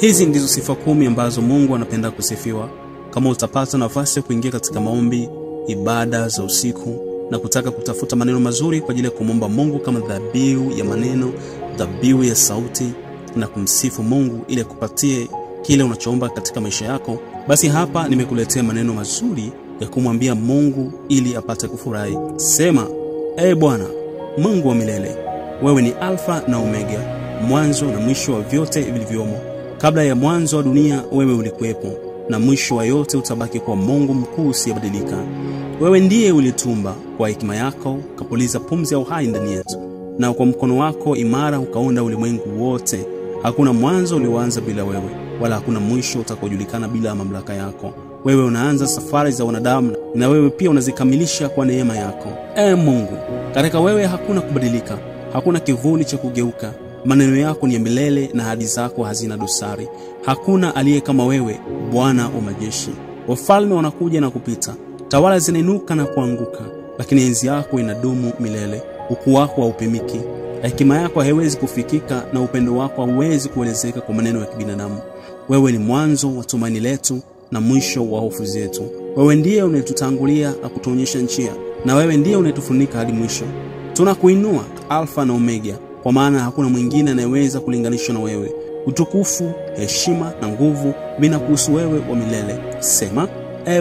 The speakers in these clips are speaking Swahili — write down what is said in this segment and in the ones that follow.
Hizi ndizo sifa 10 ambazo Mungu anapenda kusifiwa. Kama utapata nafasi ya kuingia katika maombi, ibada za usiku na kutaka kutafuta maneno mazuri kwa ajili ya kumomba Mungu kama dhabihu ya maneno, dhabihu ya sauti na kumsifu Mungu ili akupatie kile unachoomba katika maisha yako, basi hapa nimekuletea maneno mazuri ya kumwambia Mungu ili apate kufurahi. Sema: Bwana, Mungu wa milele, wewe ni Alfa na Omega, mwanzo na mwisho wa vyote vilivyomo. Kabla ya mwanzo wa dunia wewe ulikuwepo, na mwisho wa yote utabaki kwa Mungu mkuu usiyebadilika. Wewe ndiye ulitumba, kwa hekima yako ukapuliza pumzi ya uhai ndani yetu, na kwa mkono wako imara ukaunda ulimwengu wote. Hakuna mwanzo ulioanza bila wewe, wala hakuna mwisho utakaojulikana bila mamlaka yako. Wewe unaanza safari za wanadamu, na wewe pia unazikamilisha kwa neema yako. Mungu, katika wewe hakuna kubadilika, hakuna kivuli cha kugeuka. Maneno yako ni ya milele na ahadi zako hazina dosari. Hakuna aliye kama wewe, Bwana wa majeshi. Wafalme wanakuja na kupita, tawala zinainuka na kuanguka, lakini enzi yako inadumu milele. Ukuu wako haupimiki, hekima yako haiwezi kufikika, na upendo wako hauwezi kuelezeka kwa maneno ya kibinadamu. Wewe ni mwanzo wa tumaini letu na mwisho wa hofu zetu. Wewe ndiye unetutangulia na kutuonyesha njia, na wewe ndiye unetufunika hadi mwisho. Tunakuinua Alfa na Omega, kwa maana hakuna mwingine anayeweza kulinganishwa na wewe. Utukufu, heshima na nguvu vinakuhusu wewe wa milele. Sema: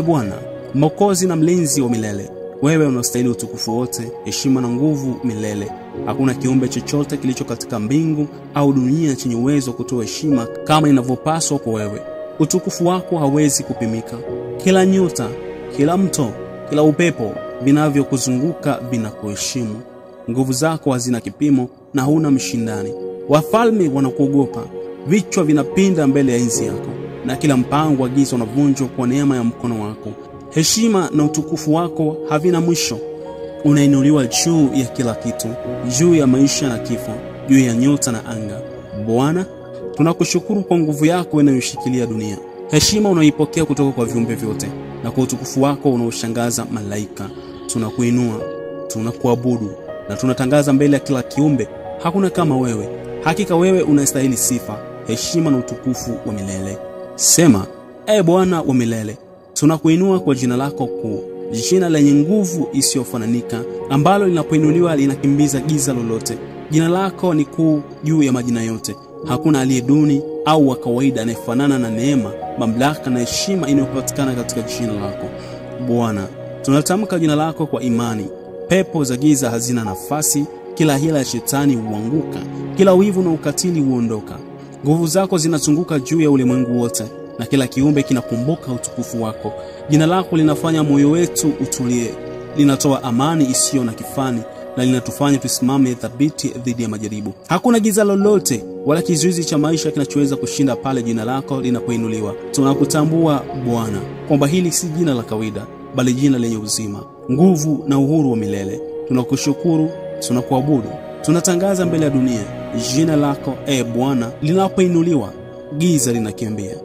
Bwana, Mwokozi na mlinzi wa milele, wewe unastahili utukufu wote, heshima na nguvu milele. Hakuna kiumbe chochote kilicho katika mbingu au dunia chenye uwezo kutoa heshima kama inavyopaswa kwa wewe. Utukufu wako hawezi kupimika. Kila nyota, kila mto, kila upepo vinavyokuzunguka vinakuheshimu. Nguvu zako hazina kipimo na huna mshindani. Wafalme wanakuogopa, vichwa vinapinda mbele ya enzi yako, na kila mpango wa giza unavunjwa kwa neema ya mkono wako. Heshima na utukufu wako havina mwisho. Unainuliwa juu ya kila kitu, juu ya maisha na kifo, juu ya nyota na anga. Bwana, tunakushukuru kwa nguvu yako inayoshikilia dunia. Heshima unaipokea kutoka kwa viumbe vyote, na kwa utukufu wako unaoshangaza malaika. Tunakuinua, tunakuabudu na tunatangaza mbele ya kila kiumbe, hakuna kama wewe. Hakika wewe unastahili sifa, heshima na utukufu wa milele. Sema: Bwana wa milele, tunakuinua kwa jina lako kuu, jina lenye nguvu isiyofananika, ambalo linapoinuliwa linakimbiza giza lolote. Jina lako ni kuu juu ya majina yote. Hakuna aliye duni au wa kawaida anayefanana na neema, mamlaka na heshima inayopatikana katika jina lako. Bwana, tunatamka jina lako kwa imani. Pepo za giza hazina nafasi, kila hila ya shetani huanguka, kila wivu na ukatili huondoka. Nguvu zako zinazunguka juu ya ulimwengu wote, na kila kiumbe kinakumbuka utukufu wako. Jina lako linafanya moyo wetu utulie, linatoa amani isiyo na kifani, na linatufanya tusimame thabiti dhidi ya majaribu. Hakuna giza lolote wala kizuizi cha maisha kinachoweza kushinda pale jina lako linapoinuliwa. Tunakutambua Bwana kwamba hili si jina la kawaida, bali jina lenye uzima, nguvu na uhuru wa milele. Tunakushukuru, tunakuabudu, tunatangaza mbele ya dunia jina lako Bwana linapoinuliwa, giza linakimbia.